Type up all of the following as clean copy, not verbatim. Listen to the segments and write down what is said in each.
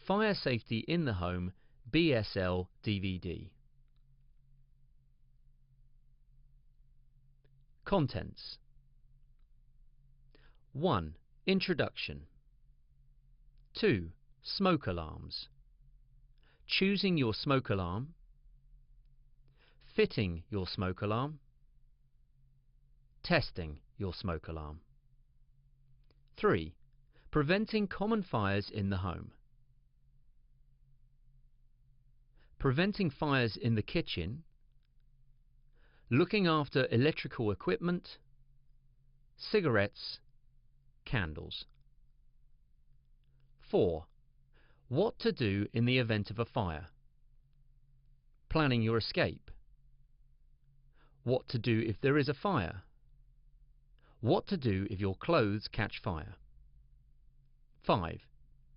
Fire Safety in the Home BSL DVD. Contents. 1. Introduction. 2. Smoke alarms. Choosing your smoke alarm. Fitting your smoke alarm. Testing your smoke alarm. 3. Preventing common fires in the home. Preventing fires in the kitchen. Looking after electrical equipment. Cigarettes. Candles. 4. What to do in the event of a fire. Planning your escape. What to do if there is a fire. What to do if your clothes catch fire. 5.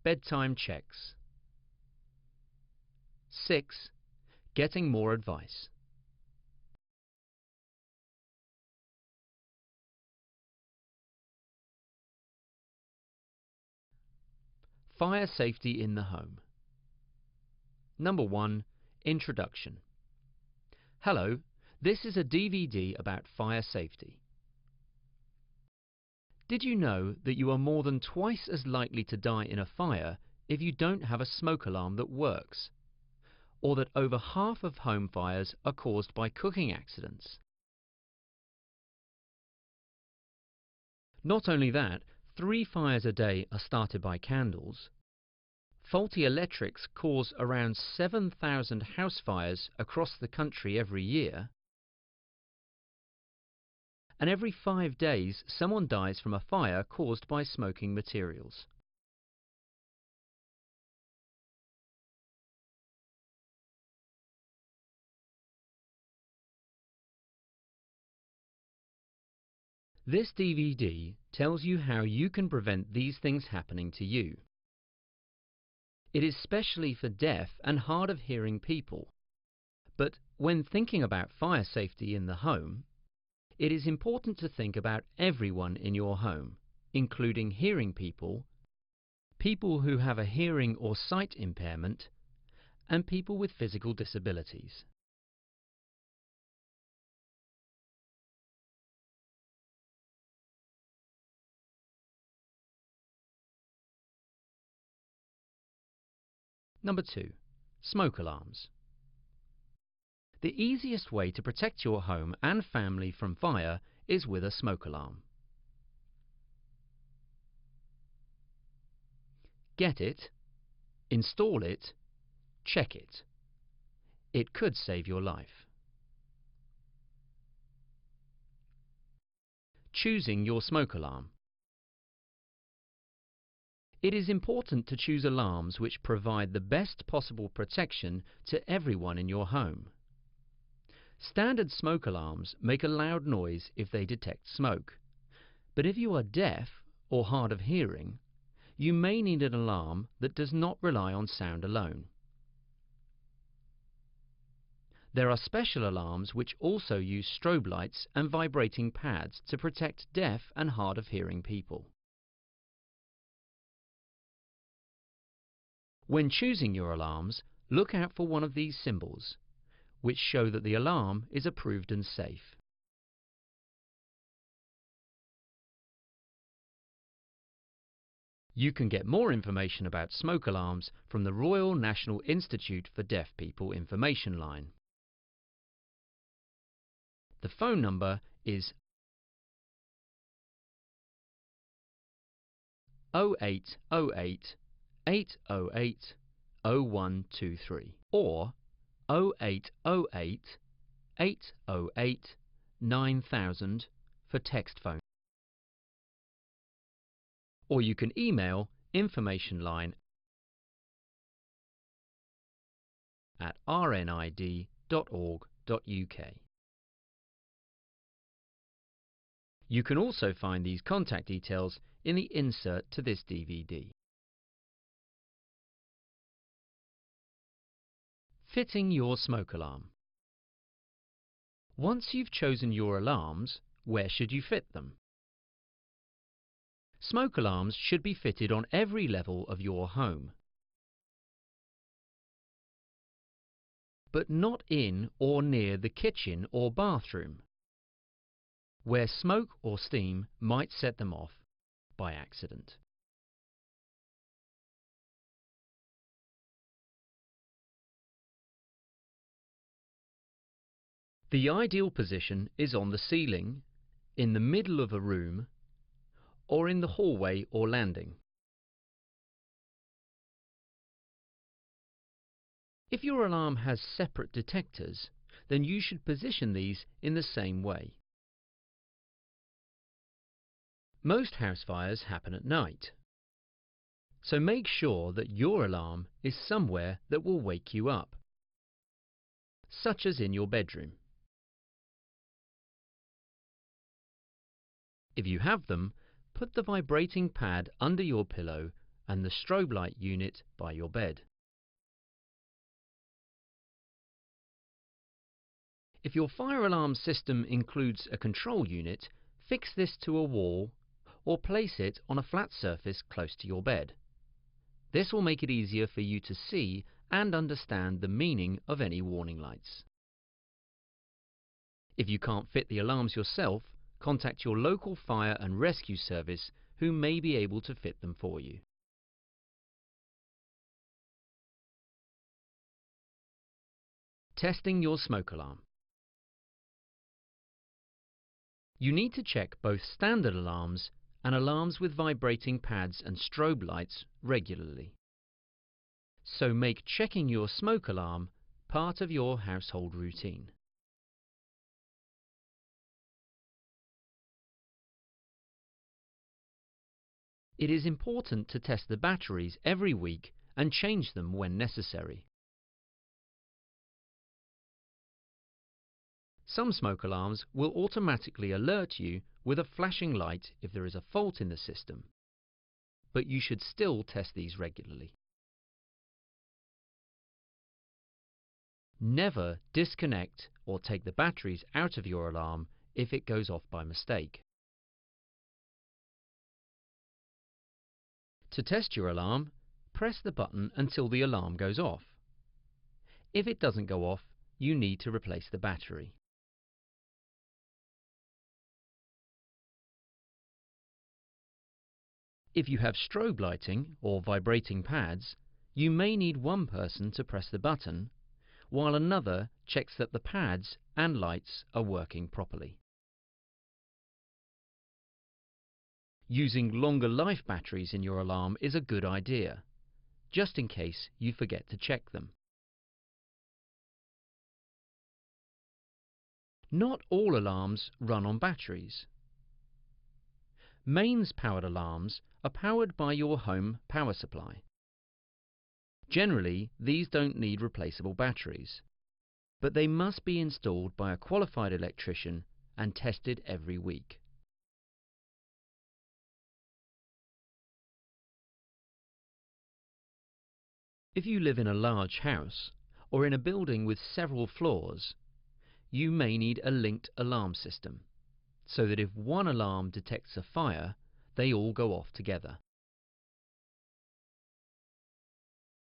Bedtime checks. 6. Getting more advice. Fire safety in the home. Number 1. Introduction. Hello, this is a DVD about fire safety. Did you know that you are more than twice as likely to die in a fire if you don't have a smoke alarm that works? Or that over half of home fires are caused by cooking accidents? Not only that, 3 fires a day are started by candles. Faulty electrics cause around 7,000 house fires across the country every year. And every 5 days someone dies from a fire caused by smoking materials. This DVD tells you how you can prevent these things happening to you. It is specially for deaf and hard of hearing people. But when thinking about fire safety in the home, it is important to think about everyone in your home, including hearing people, people who have a hearing or sight impairment, and people with physical disabilities. Number 2. Smoke alarms. The easiest way to protect your home and family from fire is with a smoke alarm. Get it, install it, check it. It could save your life. Choosing your smoke alarm. It is important to choose alarms which provide the best possible protection to everyone in your home. Standard smoke alarms make a loud noise if they detect smoke, but if you are deaf or hard of hearing, you may need an alarm that does not rely on sound alone. There are special alarms which also use strobe lights and vibrating pads to protect deaf and hard of hearing people. When choosing your alarms, look out for one of these symbols, which show that the alarm is approved and safe. You can get more information about smoke alarms from the Royal National Institute for Deaf People information line. The phone number is 0808 808 0123 or 0808 808 9000 for text phone. Or you can email informationline@rnid.org.uk. You can also find these contact details in the insert to this DVD. Fitting your smoke alarm. Once you've chosen your alarms, where should you fit them? Smoke alarms should be fitted on every level of your home. but not in or near the kitchen or bathroom, where smoke or steam might set them off by accident. The ideal position is on the ceiling, in the middle of a room, or in the hallway or landing. If your alarm has separate detectors, then you should position these in the same way. Most house fires happen at night, so make sure that your alarm is somewhere that will wake you up, such as in your bedroom. If you have them, put the vibrating pad under your pillow and the strobe light unit by your bed. If your fire alarm system includes a control unit, fix this to a wall or place it on a flat surface close to your bed. This will make it easier for you to see and understand the meaning of any warning lights. If you can't fit the alarms yourself, contact your local fire and rescue service who may be able to fit them for you. Testing your smoke alarm. You need to check both standard alarms and alarms with vibrating pads and strobe lights regularly. So make checking your smoke alarm part of your household routine. It is important to test the batteries every week and change them when necessary. Some smoke alarms will automatically alert you with a flashing light if there is a fault in the system, but you should still test these regularly. Never disconnect or take the batteries out of your alarm if it goes off by mistake. To test your alarm, press the button until the alarm goes off. If it doesn't go off, you need to replace the battery. If you have strobe lighting or vibrating pads, you may need one person to press the button, while another checks that the pads and lights are working properly. Using longer life batteries in your alarm is a good idea, just in case you forget to check them. Not all alarms run on batteries. Mains-powered alarms are powered by your home power supply. Generally, these don't need replaceable batteries, but they must be installed by a qualified electrician and tested every week. If you live in a large house or in a building with several floors, you may need a linked alarm system, so that if one alarm detects a fire, they all go off together.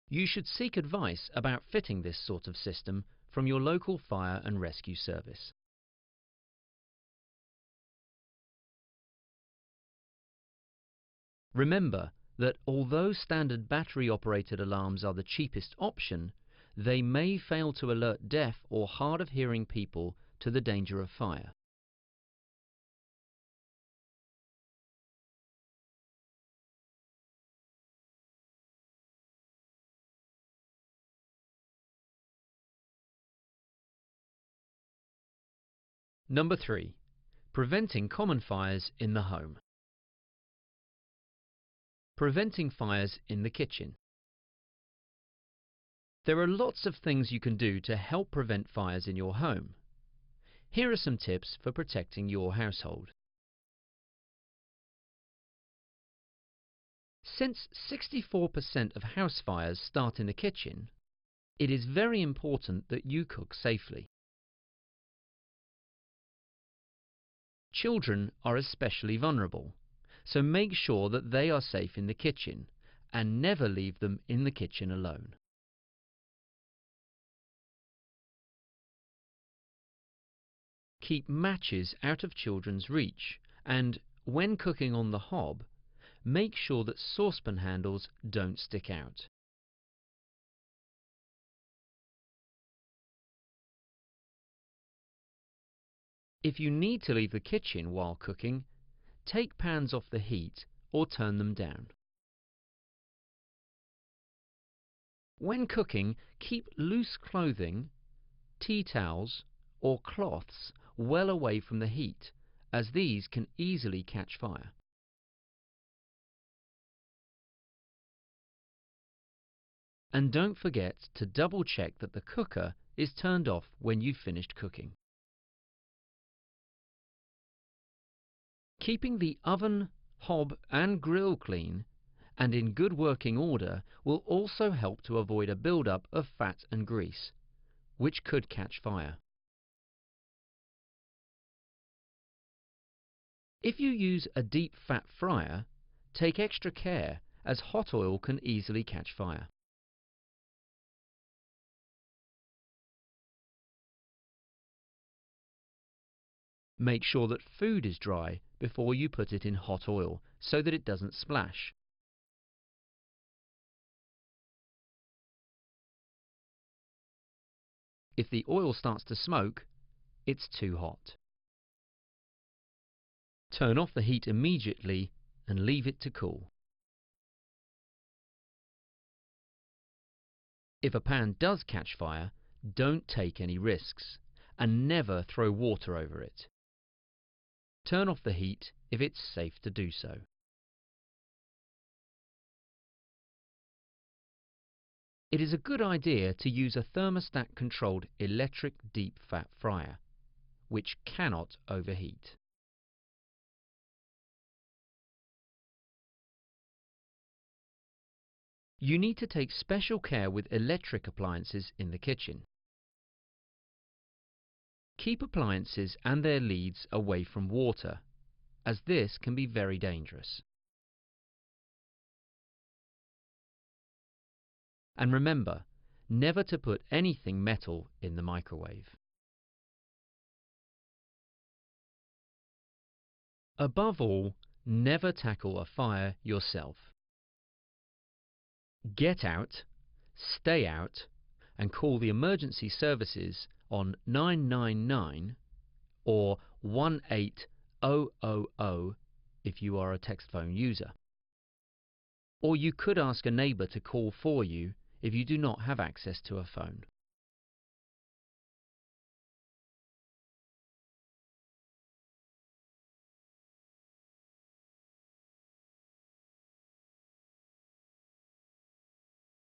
You should seek advice about fitting this sort of system from your local fire and rescue service. Remember that although standard battery-operated alarms are the cheapest option, they may fail to alert deaf or hard of hearing people to the danger of fire. Number 3. Preventing common fires in the home. Preventing fires in the kitchen. There are lots of things you can do to help prevent fires in your home. Here are some tips for protecting your household. Since 64% of house fires start in the kitchen, it is very important that you cook safely. Children are especially vulnerable, so make sure that they are safe in the kitchen and never leave them in the kitchen alone. keep matches out of children's reach, and when cooking on the hob, make sure that saucepan handles don't stick out. If you need to leave the kitchen while cooking, take pans off the heat or turn them down. When cooking, keep loose clothing, tea towels, or cloths well away from the heat, as these can easily catch fire. And don't forget to double check that the cooker is turned off when you've finished cooking. Keeping the oven, hob and grill clean and in good working order will also help to avoid a build-up of fat and grease, which could catch fire. If you use a deep fat fryer, take extra care as hot oil can easily catch fire. Make sure that food is dry before you put it in hot oil so that it doesn't splash. If the oil starts to smoke, it's too hot. Turn off the heat immediately and leave it to cool. If a pan does catch fire, don't take any risks and never throw water over it. Turn off the heat if it's safe to do so. It is a good idea to use a thermostat-controlled electric deep fat fryer, which cannot overheat. You need to take special care with electric appliances in the kitchen. Keep appliances and their leads away from water, as this can be very dangerous. And remember, never to put anything metal in the microwave. Above all, never tackle a fire yourself. Get out, stay out, and call the emergency services on 999 or 18000 if you are a text phone user. Or you could ask a neighbour to call for you if you do not have access to a phone.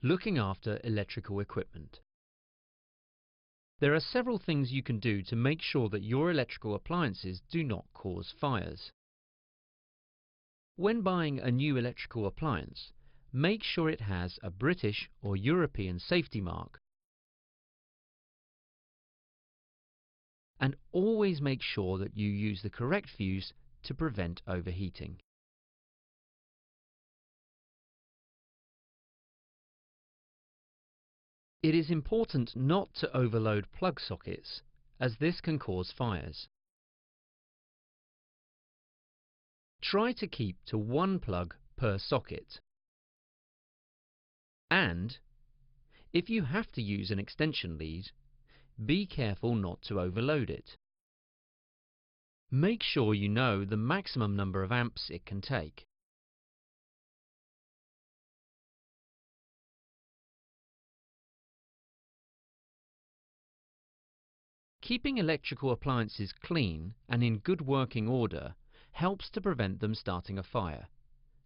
Looking after electrical equipment. There are several things you can do to make sure that your electrical appliances do not cause fires. When buying a new electrical appliance, make sure it has a British or European safety mark, and always make sure that you use the correct fuse to prevent overheating. It is important not to overload plug sockets, as this can cause fires. Try to keep to one plug per socket. And, if you have to use an extension lead, be careful not to overload it. Make sure you know the maximum number of amps it can take. Keeping electrical appliances clean and in good working order helps to prevent them starting a fire,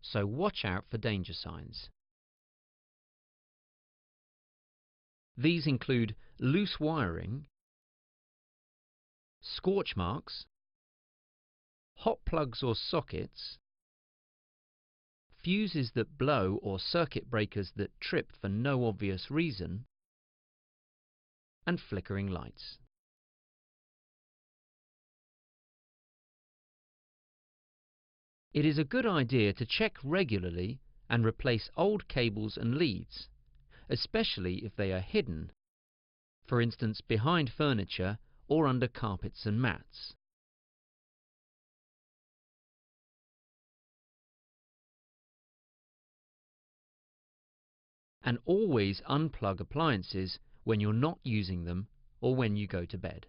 so watch out for danger signs. These include loose wiring, scorch marks, hot plugs or sockets, fuses that blow or circuit breakers that trip for no obvious reason, and flickering lights. It is a good idea to check regularly and replace old cables and leads, especially if they are hidden, for instance behind furniture or under carpets and mats. And always unplug appliances when you're not using them or when you go to bed.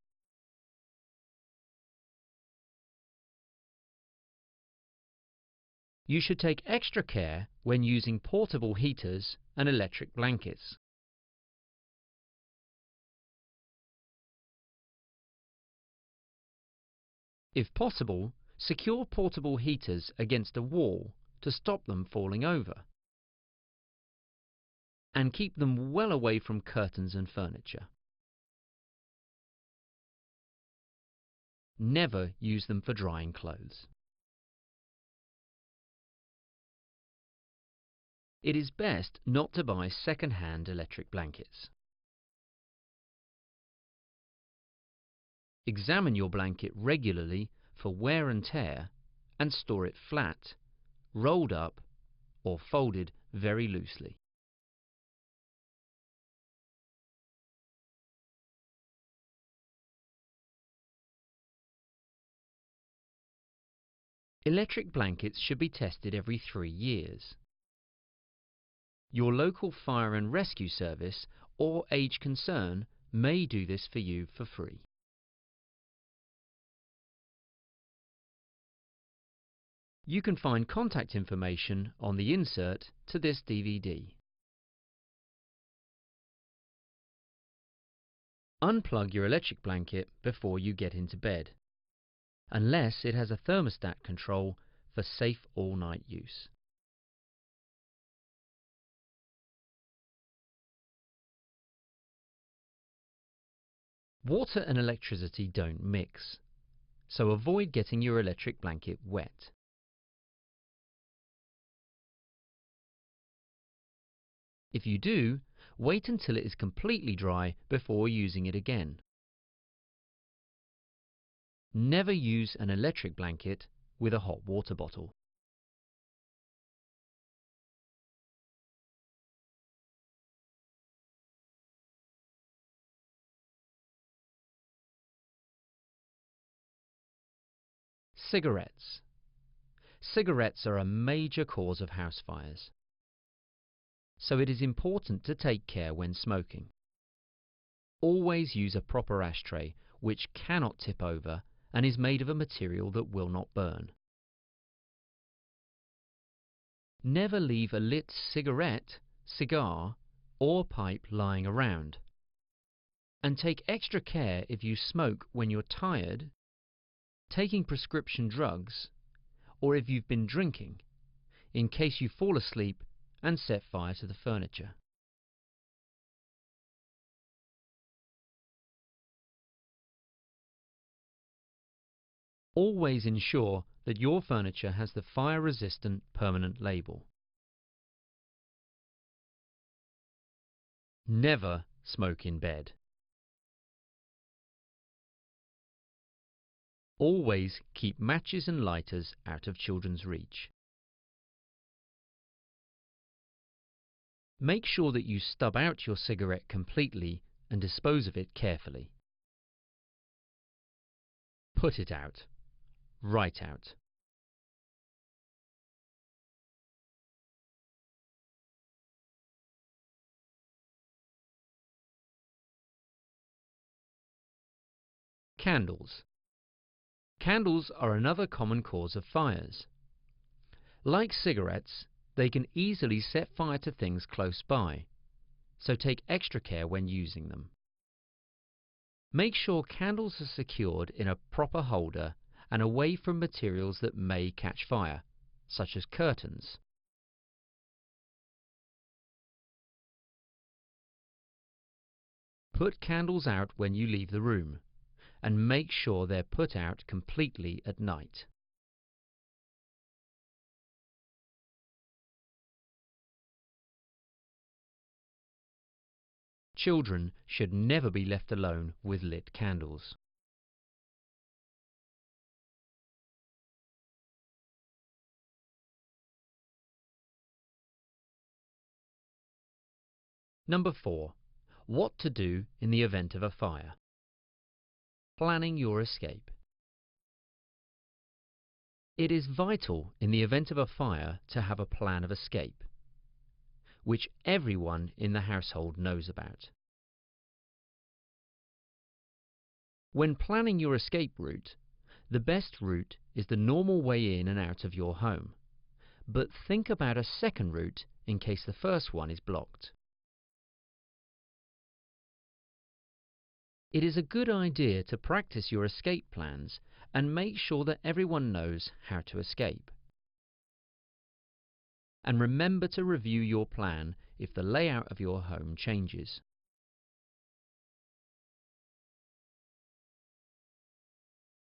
You should take extra care when using portable heaters and electric blankets. If possible, secure portable heaters against a wall to stop them falling over. And keep them well away from curtains and furniture. Never use them for drying clothes. It is best not to buy second-hand electric blankets. Examine your blanket regularly for wear and tear and store it flat, rolled up, or folded very loosely. Electric blankets should be tested every 3 years. Your local fire and rescue service or age concern may do this for you for free. You can find contact information on the insert to this DVD. Unplug your electric blanket before you get into bed, unless it has a thermostat control for safe all-night use. Water and electricity don't mix, so avoid getting your electric blanket wet. If you do, wait until it is completely dry before using it again. Never use an electric blanket with a hot water bottle. Cigarettes. Cigarettes are a major cause of house fires, so it is important to take care when smoking. Always use a proper ashtray which cannot tip over and is made of a material that will not burn. Never leave a lit cigarette, cigar, or pipe lying around. And take extra care if you smoke when you're tired, taking prescription drugs, or if you've been drinking, in case you fall asleep and set fire to the furniture. Always ensure that your furniture has the fire-resistant permanent label. Never smoke in bed. Always keep matches and lighters out of children's reach. Make sure that you stub out your cigarette completely and dispose of it carefully. Put it out. Right out. Candles. Candles are another common cause of fires. Like cigarettes, they can easily set fire to things close by, so take extra care when using them. Make sure candles are secured in a proper holder and away from materials that may catch fire, such as curtains. Put candles out when you leave the room, and make sure they're put out completely at night. Children should never be left alone with lit candles. Number 4. What to do in the event of a fire. planning your escape. It is vital in the event of a fire to have a plan of escape, which everyone in the household knows about. When planning your escape route, the best route is the normal way in and out of your home, but think about a second route in case the first one is blocked. It is a good idea to practice your escape plans and make sure that everyone knows how to escape. And remember to review your plan if the layout of your home changes.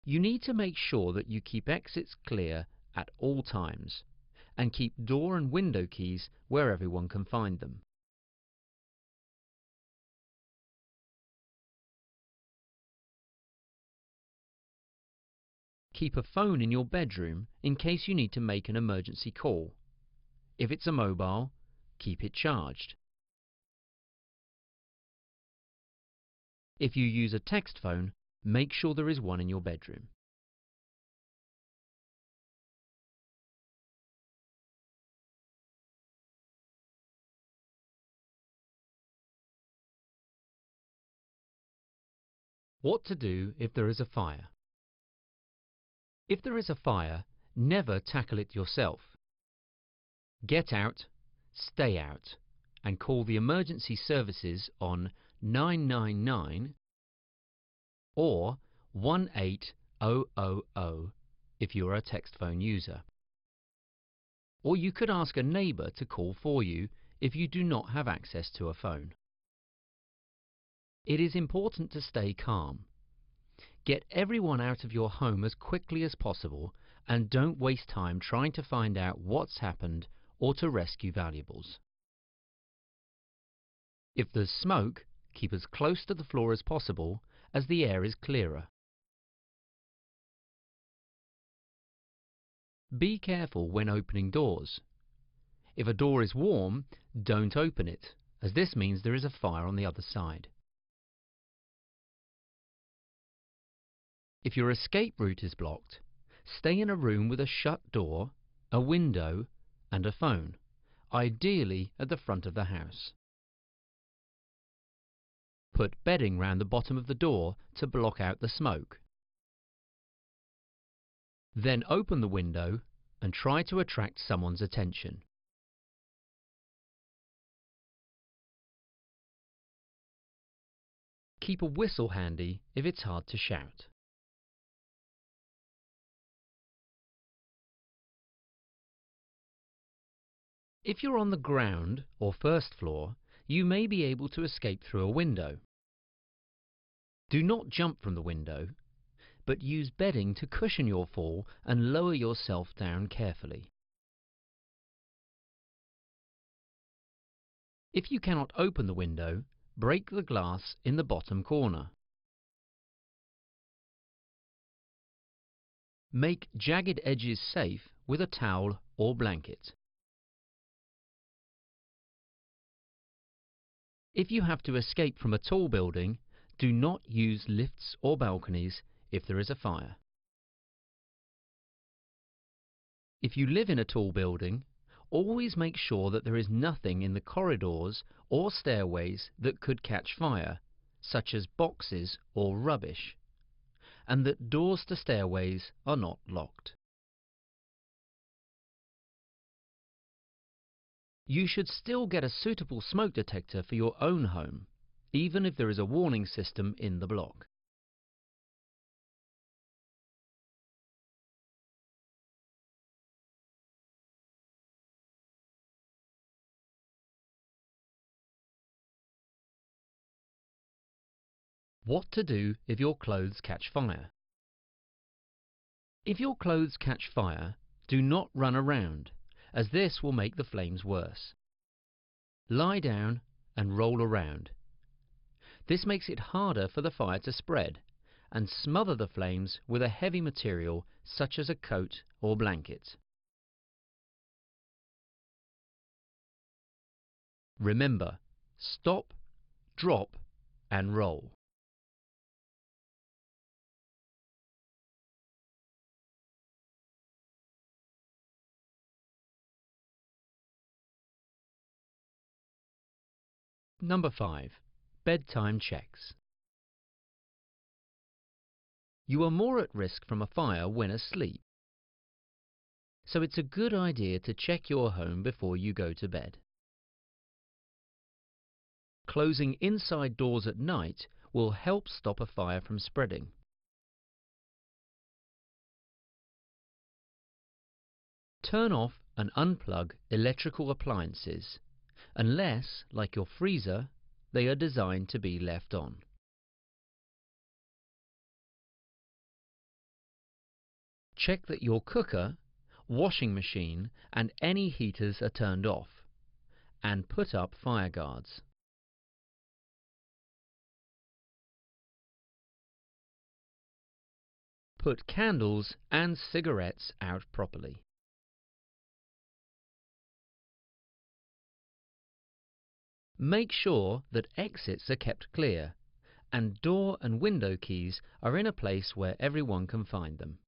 You need to make sure that you keep exits clear at all times and keep door and window keys where everyone can find them. Keep a phone in your bedroom in case you need to make an emergency call. If it's a mobile, keep it charged. If you use a text phone, make sure there is one in your bedroom. What to do if there is a fire? If there is a fire, never tackle it yourself. Get out, stay out, and call the emergency services on 999 or 18000 if you are a text phone user. Or you could ask a neighbour to call for you if you do not have access to a phone. It is important to stay calm. Get everyone out of your home as quickly as possible and don't waste time trying to find out what's happened or to rescue valuables. If there's smoke, keep as close to the floor as possible as the air is clearer. Be careful when opening doors. If a door is warm, don't open it, as this means there is a fire on the other side. If your escape route is blocked, stay in a room with a shut door, a window, and a phone, ideally at the front of the house. Put bedding round the bottom of the door to block out the smoke. Then open the window and try to attract someone's attention. Keep a whistle handy if it's hard to shout. If you're on the ground or first floor, you may be able to escape through a window. Do not jump from the window, but use bedding to cushion your fall and lower yourself down carefully. If you cannot open the window, break the glass in the bottom corner. Make jagged edges safe with a towel or blanket. If you have to escape from a tall building, do not use lifts or balconies if there is a fire. If you live in a tall building, always make sure that there is nothing in the corridors or stairways that could catch fire, such as boxes or rubbish, and that doors to stairways are not locked. You should still get a suitable smoke detector for your own home, even if there is a warning system in the block. What to do if your clothes catch fire? If your clothes catch fire, do not run around, as this will make the flames worse. Lie down and roll around. This makes it harder for the fire to spread, and smother the flames with a heavy material such as a coat or blanket. Remember, stop, drop, and roll. Number 5. Bedtime checks. You are more at risk from a fire when asleep, so it's a good idea to check your home before you go to bed. Closing inside doors at night will help stop a fire from spreading. Turn off and unplug electrical appliances, unless, like your freezer, they are designed to be left on. Check that your cooker, washing machine and any heaters are turned off, and put up fire guards. Put candles and cigarettes out properly. Make sure that exits are kept clear and door and window keys are in a place where everyone can find them.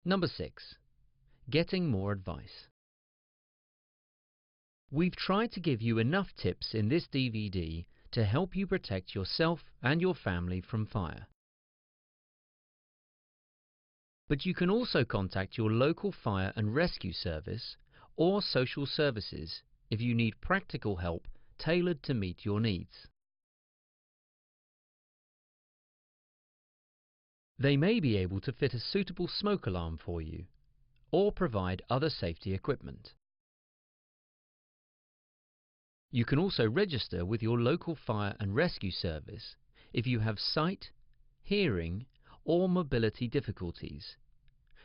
Number 6. Getting more advice. We've tried to give you enough tips in this DVD to help you protect yourself and your family from fire. But you can also contact your local fire and rescue service or social services if you need practical help tailored to meet your needs. They may be able to fit a suitable smoke alarm for you or provide other safety equipment. You can also register with your local fire and rescue service if you have sight, hearing or mobility difficulties,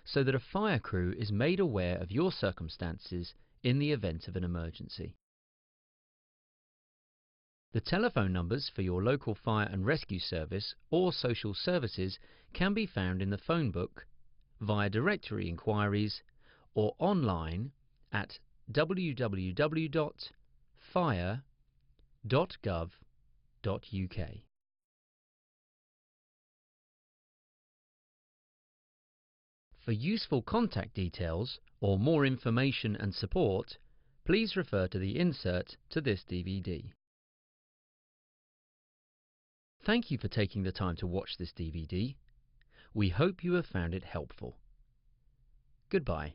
so that a fire crew is made aware of your circumstances in the event of an emergency. The telephone numbers for your local fire and rescue service or social services can be found in the phone book, via directory inquiries, or online at www.fire.gov.uk. For useful contact details or more information and support, please refer to the insert to this DVD. Thank you for taking the time to watch this DVD. We hope you have found it helpful. Goodbye.